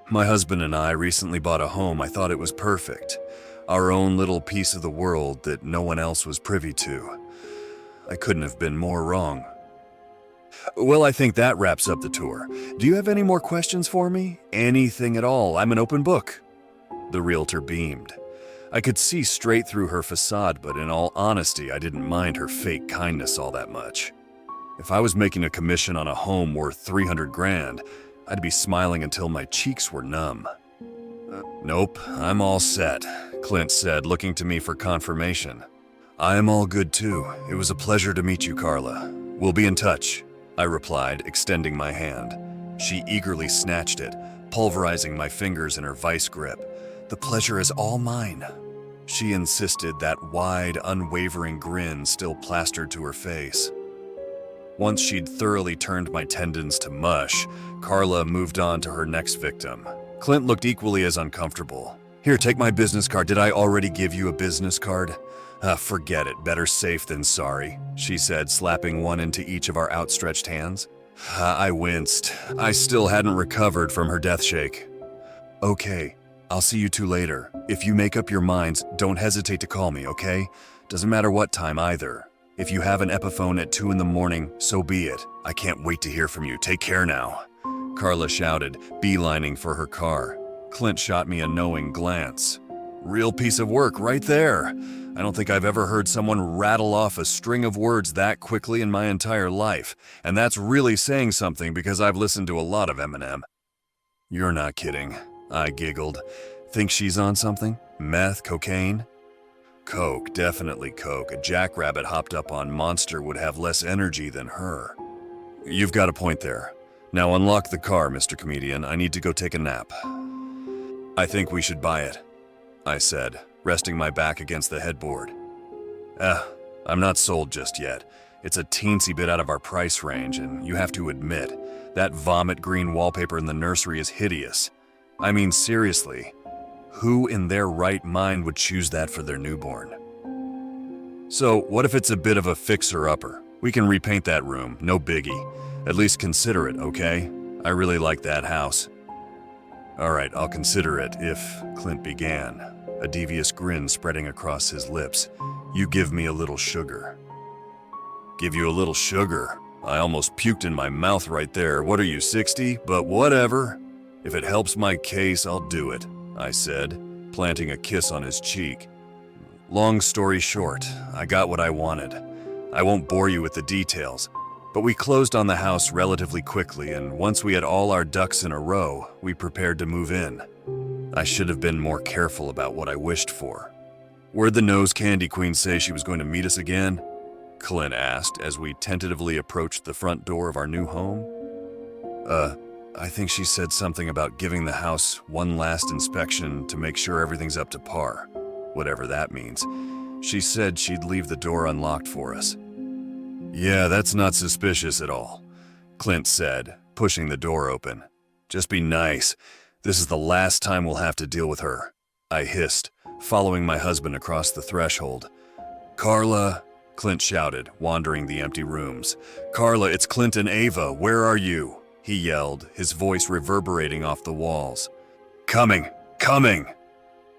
My husband and I recently bought a home. I thought it was perfect. Our own little piece of the world that no one else was privy to. I couldn't have been more wrong. Well, I think that wraps up the tour. Do you have any more questions for me? Anything at all. I'm an open book. The realtor beamed. I could see straight through her facade, but in all honesty, I didn't mind her fake kindness all that much. If I was making a commission on a home worth 300 grand, I'd be smiling until my cheeks were numb. Nope, I'm all set, Clint said, looking to me for confirmation. I am all good too. It was a pleasure to meet you, Carla. We'll be in touch, I replied, extending my hand. She eagerly snatched it, pulverizing my fingers in her vice grip. The pleasure is all mine. She insisted, that wide, unwavering grin still plastered to her face. Once she'd thoroughly turned my tendons to mush, Carla moved on to her next victim. Clint looked equally as uncomfortable. Here, take my business card. Did I already give you a business card? Forget it. Better safe than sorry, she said, slapping one into each of our outstretched hands. I winced. I still hadn't recovered from her death shake. Okay, I'll see you two later. If you make up your minds, don't hesitate to call me, okay? Doesn't matter what time either. If you have an epiphone at 2 in the morning, so be it. I can't wait to hear from you. Take care now, Carla shouted, beelining for her car. Clint shot me a knowing glance. Real piece of work right there. I don't think I've ever heard someone rattle off a string of words that quickly in my entire life, and that's really saying something because I've listened to a lot of Eminem. You're not kidding, I giggled. Think she's on something? Meth, cocaine? Coke, definitely coke. A jackrabbit hopped up on Monster would have less energy than her. You've got a point there. Now unlock the car, Mr. Comedian. I need to go take a nap. I think we should buy it, I said, resting my back against the headboard. I'm not sold just yet. It's a teensy bit out of our price range, and you have to admit, that vomit green wallpaper in the nursery is hideous. I mean, seriously. Who in their right mind would choose that for their newborn? So, what if it's a bit of a fixer-upper? We can repaint that room, no biggie. At least consider it, okay? I really like that house. All right, I'll consider it if, Clint began, a devious grin spreading across his lips. You give me a little sugar. Give you a little sugar? I almost puked in my mouth right there. What are you, 60? But whatever. If it helps my case, I'll do it, I said, planting a kiss on his cheek. Long story short, I got what I wanted. I won't bore you with the details, but we closed on the house relatively quickly, and once we had all our ducks in a row, we prepared to move in. I should have been more careful about what I wished for. Where'd the nose candy queen say she was going to meet us again? Clint asked as we tentatively approached the front door of our new home. I think she said something about giving the house one last inspection to make sure everything's up to par, whatever that means. She said she'd leave the door unlocked for us. Yeah, that's not suspicious at all, Clint said, pushing the door open. Just be nice. This is the last time we'll have to deal with her, I hissed, following my husband across the threshold. Carla, Clint shouted, wandering the empty rooms. Carla, it's Clint and Ava. Where are you? He yelled, his voice reverberating off the walls. Coming! Coming!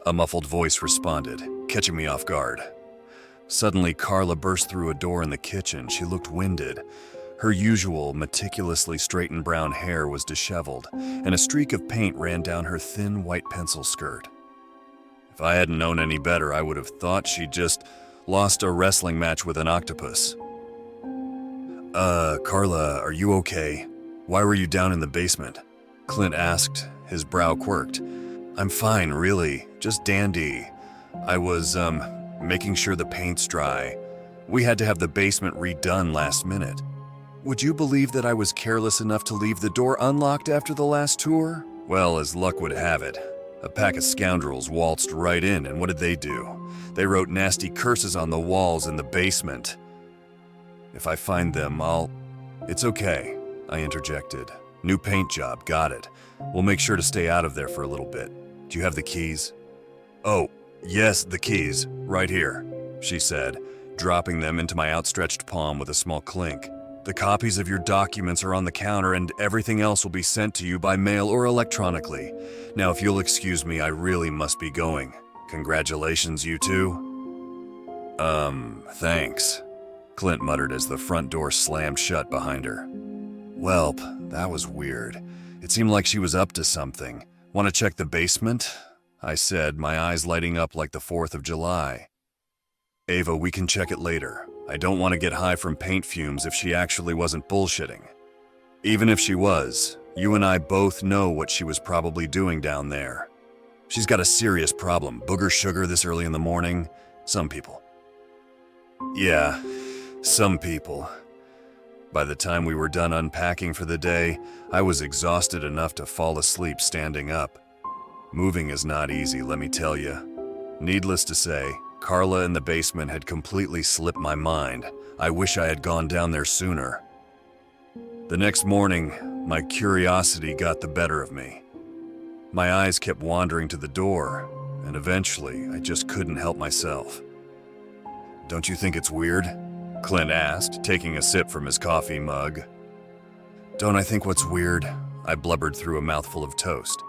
A muffled voice responded, catching me off guard. Suddenly, Carla burst through a door in the kitchen. She looked winded. Her usual, meticulously straightened brown hair was disheveled, and a streak of paint ran down her thin white pencil skirt. If I hadn't known any better, I would have thought she'd just lost a wrestling match with an octopus. Carla, are you okay? Why were you down in the basement? Clint asked, his brow quirked. I'm fine, really. Just dandy. I was, making sure the paint's dry. We had to have the basement redone last minute. Would you believe that I was careless enough to leave the door unlocked after the last tour? Well, as luck would have it, a pack of scoundrels waltzed right in, and what did they do? They wrote nasty curses on the walls in the basement. If I find them, It's okay, I interjected. New paint job, got it. We'll make sure to stay out of there for a little bit. Do you have the keys? Oh, yes, the keys. Right here, she said, dropping them into my outstretched palm with a small clink. The copies of your documents are on the counter and everything else will be sent to you by mail or electronically. Now, if you'll excuse me, I really must be going. Congratulations, you two. Thanks, Clint muttered as the front door slammed shut behind her. Welp, that was weird. It seemed like she was up to something. Want to check the basement? I said, my eyes lighting up like the 4th of July. Ava, we can check it later. I don't want to get high from paint fumes if she actually wasn't bullshitting. Even if she was, you and I both know what she was probably doing down there. She's got a serious problem. Booger sugar this early in the morning. Some people. Yeah, some people. By the time we were done unpacking for the day, I was exhausted enough to fall asleep standing up. Moving is not easy, let me tell you. Needless to say, Carla in the basement had completely slipped my mind. I wish I had gone down there sooner. The next morning, my curiosity got the better of me. My eyes kept wandering to the door, and eventually I just couldn't help myself. Don't you think it's weird? Clint asked, taking a sip from his coffee mug. Don't I think what's weird? I blubbered through a mouthful of toast.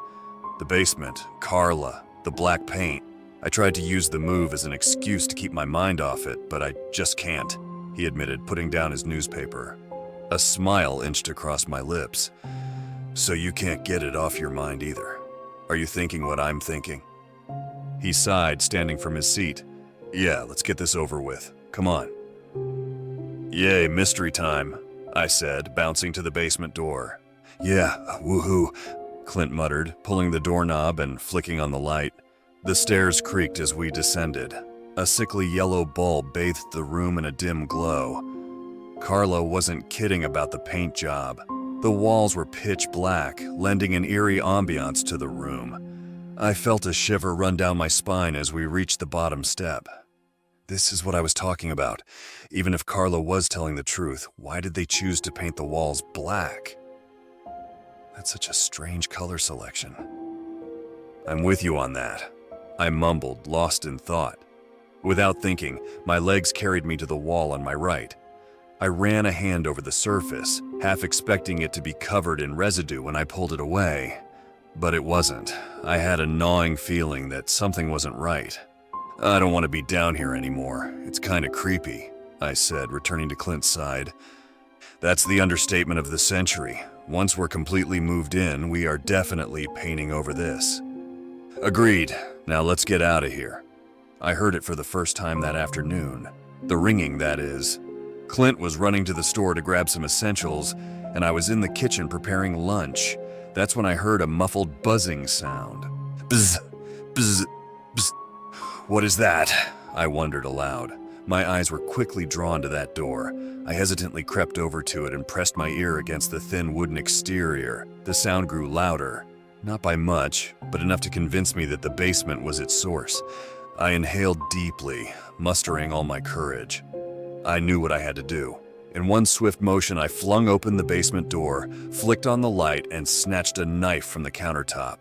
The basement, Carla, the black paint. I tried to use the move as an excuse to keep my mind off it, but I just can't, he admitted, putting down his newspaper. A smile inched across my lips. So you can't get it off your mind either. Are you thinking what I'm thinking? He sighed, standing from his seat. Yeah, let's get this over with. Come on. Yay, mystery time, I said, bouncing to the basement door. Yeah, woohoo, Clint muttered, pulling the doorknob and flicking on the light. The stairs creaked as we descended. A sickly yellow bulb bathed the room in a dim glow. Carla wasn't kidding about the paint job. The walls were pitch black, lending an eerie ambiance to the room. I felt a shiver run down my spine as we reached the bottom step. This is what I was talking about. Even if Carla was telling the truth, why did they choose to paint the walls black? That's such a strange color selection. I'm with you on that, I mumbled, lost in thought. Without thinking, my legs carried me to the wall on my right. I ran a hand over the surface, half expecting it to be covered in residue when I pulled it away. But it wasn't. I had a gnawing feeling that something wasn't right. I don't want to be down here anymore. It's kind of creepy, I said, returning to Clint's side. That's the understatement of the century. Once we're completely moved in, we are definitely painting over this. Agreed. Now let's get out of here. I heard it for the first time that afternoon. The ringing, that is. Clint was running to the store to grab some essentials, and I was in the kitchen preparing lunch. That's when I heard a muffled buzzing sound. Bzz, bzz, bzz. What is that? I wondered aloud. My eyes were quickly drawn to that door. I hesitantly crept over to it and pressed my ear against the thin wooden exterior. The sound grew louder. Not by much, but enough to convince me that the basement was its source. I inhaled deeply, mustering all my courage. I knew what I had to do. In one swift motion, I flung open the basement door, flicked on the light, and snatched a knife from the countertop.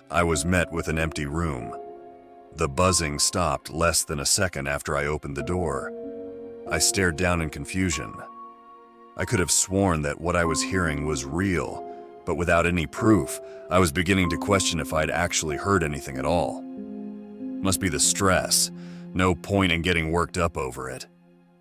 I was met with an empty room. The buzzing stopped less than a second after I opened the door. I stared down in confusion. I could have sworn that what I was hearing was real, but without any proof, I was beginning to question if I'd actually heard anything at all. Must be the stress. No point in getting worked up over it.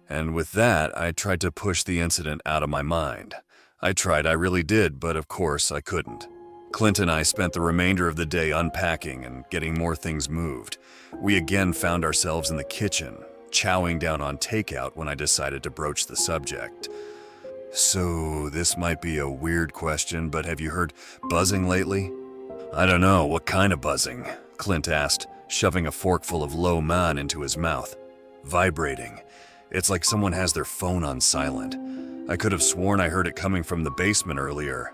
And with that, I tried to push the incident out of my mind. I really did, but of course I couldn't. Clint and I spent the remainder of the day unpacking and getting more things moved. We again found ourselves in the kitchen, chowing down on takeout when I decided to broach the subject. So, this might be a weird question, but have you heard buzzing lately? I don't know, what kind of buzzing? Clint asked, shoving a forkful of lo mein into his mouth. Vibrating. It's like someone has their phone on silent. I could have sworn I heard it coming from the basement earlier.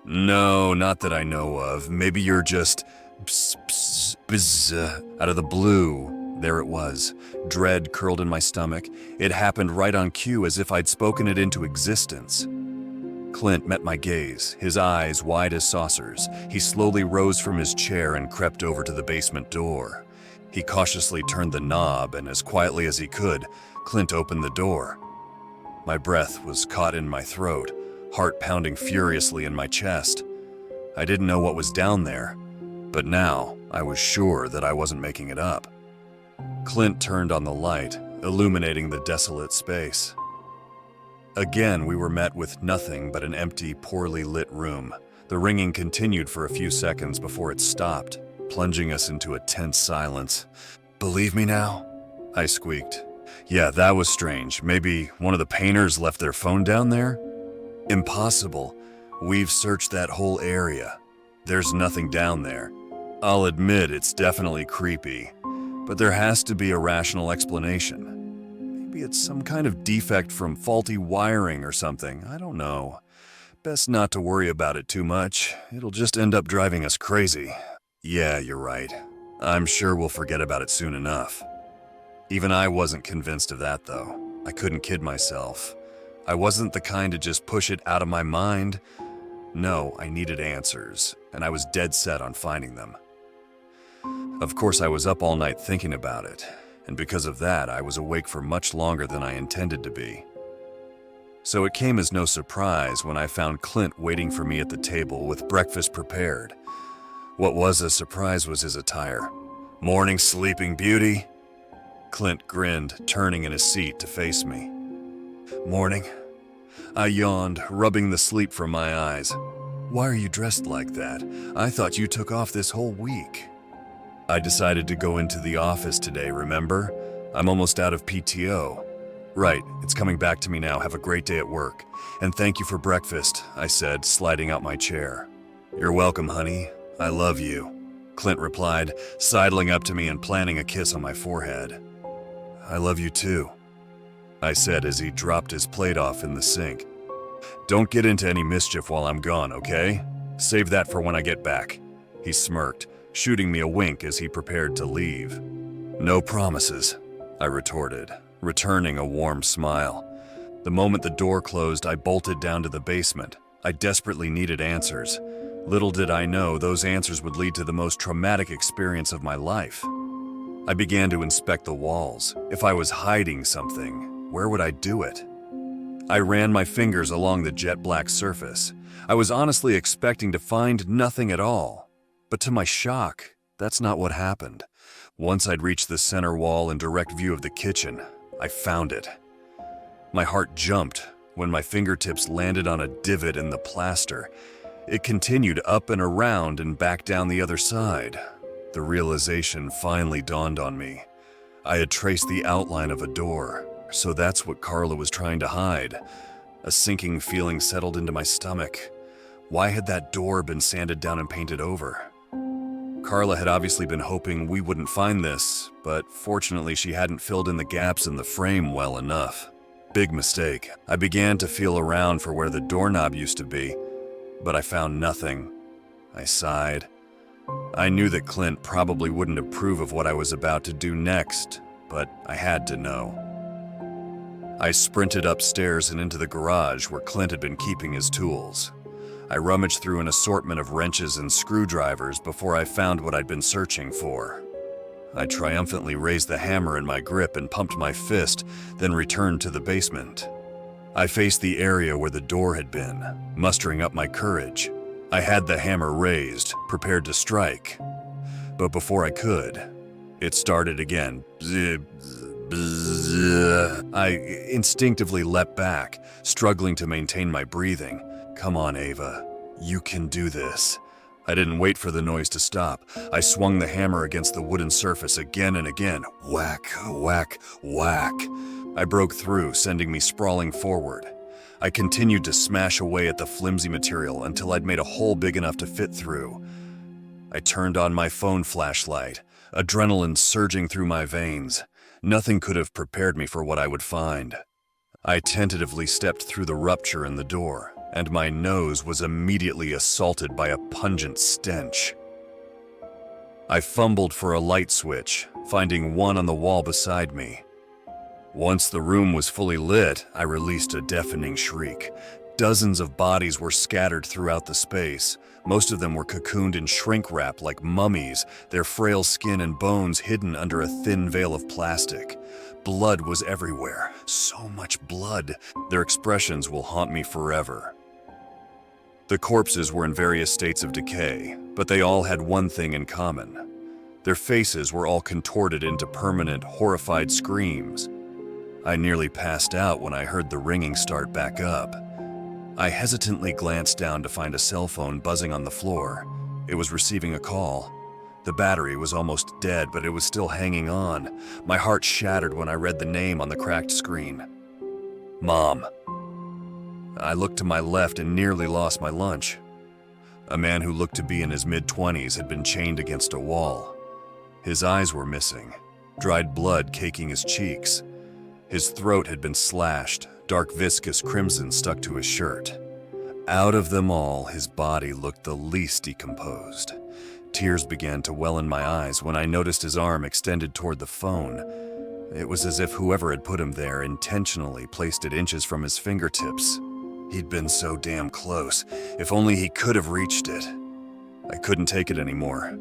No, not that I know of. Maybe you're just pss, pss, bzz, out of the blue. There it was. Dread curled in my stomach. It happened right on cue, as if I'd spoken it into existence. Clint met my gaze, his eyes wide as saucers. He slowly rose from his chair and crept over to the basement door. He cautiously turned the knob, and as quietly as he could, Clint opened the door. My breath was caught in my throat, heart pounding furiously in my chest. I didn't know what was down there, but now I was sure that I wasn't making it up. Clint turned on the light, illuminating the desolate space. Again, we were met with nothing but an empty, poorly lit room. The ringing continued for a few seconds before it stopped, plunging us into a tense silence. "Believe me now?" I squeaked. "Yeah, that was strange. Maybe one of the painters left their phone down there?" "Impossible. We've searched that whole area. There's nothing down there. I'll admit it's definitely creepy, but there has to be a rational explanation. Maybe it's some kind of defect from faulty wiring or something. I don't know. Best not to worry about it too much. It'll just end up driving us crazy." "Yeah, you're right. I'm sure we'll forget about it soon enough." Even I wasn't convinced of that, though. I couldn't kid myself. I wasn't the kind to just push it out of my mind. No, I needed answers, and I was dead set on finding them. Of course, I was up all night thinking about it, and because of that, I was awake for much longer than I intended to be. So it came as no surprise when I found Clint waiting for me at the table with breakfast prepared. What was a surprise was his attire. "Morning, Sleeping Beauty." Clint grinned, turning in his seat to face me. "Morning." I yawned, rubbing the sleep from my eyes. "Why are you dressed like that? I thought you took off this whole week." "I decided to go into the office today, remember? I'm almost out of PTO." "Right, it's coming back to me now. Have a great day at work. And thank you for breakfast," I said, sliding out my chair. "You're welcome, honey. I love you," Clint replied, sidling up to me and planting a kiss on my forehead. "I love you too," I said as he dropped his plate off in the sink. "Don't get into any mischief while I'm gone, okay? Save that for when I get back." He smirked, shooting me a wink as he prepared to leave. "No promises," I retorted, returning a warm smile. The moment the door closed, I bolted down to the basement. I desperately needed answers. Little did I know those answers would lead to the most traumatic experience of my life. I began to inspect the walls. If I was hiding something, where would I do it? I ran my fingers along the jet black surface. I was honestly expecting to find nothing at all. But to my shock, that's not what happened. Once I'd reached the center wall in direct view of the kitchen, I found it. My heart jumped when my fingertips landed on a divot in the plaster. It continued up and around and back down the other side. The realization finally dawned on me. I had traced the outline of a door, so that's what Carla was trying to hide. A sinking feeling settled into my stomach. Why had that door been sanded down and painted over? Carla had obviously been hoping we wouldn't find this, but fortunately she hadn't filled in the gaps in the frame well enough. Big mistake. I began to feel around for where the doorknob used to be, but I found nothing. I sighed. I knew that Clint probably wouldn't approve of what I was about to do next, but I had to know. I sprinted upstairs and into the garage where Clint had been keeping his tools. I rummaged through an assortment of wrenches and screwdrivers before I found what I'd been searching for. I triumphantly raised the hammer in my grip and pumped my fist, then returned to the basement. I faced the area where the door had been, mustering up my courage. I had the hammer raised, prepared to strike. But before I could, it started again. I instinctively leapt back, struggling to maintain my breathing. "Come on, Ava. You can do this." I didn't wait for the noise to stop. I swung the hammer against the wooden surface again and again. Whack, whack, whack. I broke through, sending me sprawling forward. I continued to smash away at the flimsy material until I'd made a hole big enough to fit through. I turned on my phone flashlight, adrenaline surging through my veins. Nothing could have prepared me for what I would find. I tentatively stepped through the rupture in the door, and my nose was immediately assaulted by a pungent stench. I fumbled for a light switch, finding one on the wall beside me. Once the room was fully lit, I released a deafening shriek. Dozens of bodies were scattered throughout the space. Most of them were cocooned in shrink wrap like mummies, their frail skin and bones hidden under a thin veil of plastic. Blood was everywhere. So much blood. Their expressions will haunt me forever. The corpses were in various states of decay, but they all had one thing in common. Their faces were all contorted into permanent, horrified screams. I nearly passed out when I heard the ringing start back up. I hesitantly glanced down to find a cell phone buzzing on the floor. It was receiving a call. The battery was almost dead, but it was still hanging on. My heart shattered when I read the name on the cracked screen. Mom. I looked to my left and nearly lost my lunch. A man who looked to be in his mid-20s had been chained against a wall. His eyes were missing, dried blood caking his cheeks. His throat had been slashed, dark viscous crimson stuck to his shirt. Out of them all, his body looked the least decomposed. Tears began to well in my eyes when I noticed his arm extended toward the phone. It was as if whoever had put him there intentionally placed it inches from his fingertips. He'd been so damn close. If only he could have reached it. I couldn't take it anymore.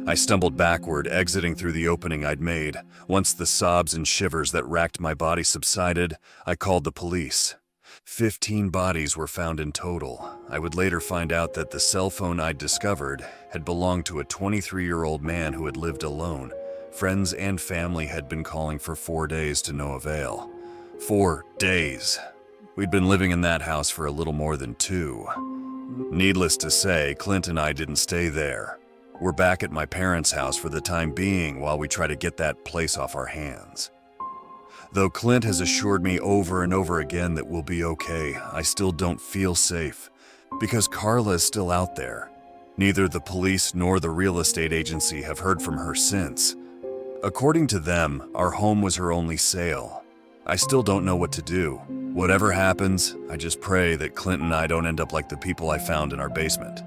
I stumbled backward, exiting through the opening I'd made. Once the sobs and shivers that racked my body subsided, I called the police. 15 bodies were found in total. I would later find out that the cell phone I'd discovered had belonged to a 23-year-old man who had lived alone. Friends and family had been calling for 4 days to no avail. 4 days. We'd been living in that house for a little more than 2. Needless to say, Clint and I didn't stay there. We're back at my parents' house for the time being while we try to get that place off our hands. Though Clint has assured me over and over again that we'll be okay, I still don't feel safe. Because Carla is still out there. Neither the police nor the real estate agency have heard from her since. According to them, our home was her only sale. I still don't know what to do. Whatever happens, I just pray that Clint and I don't end up like the people I found in our basement.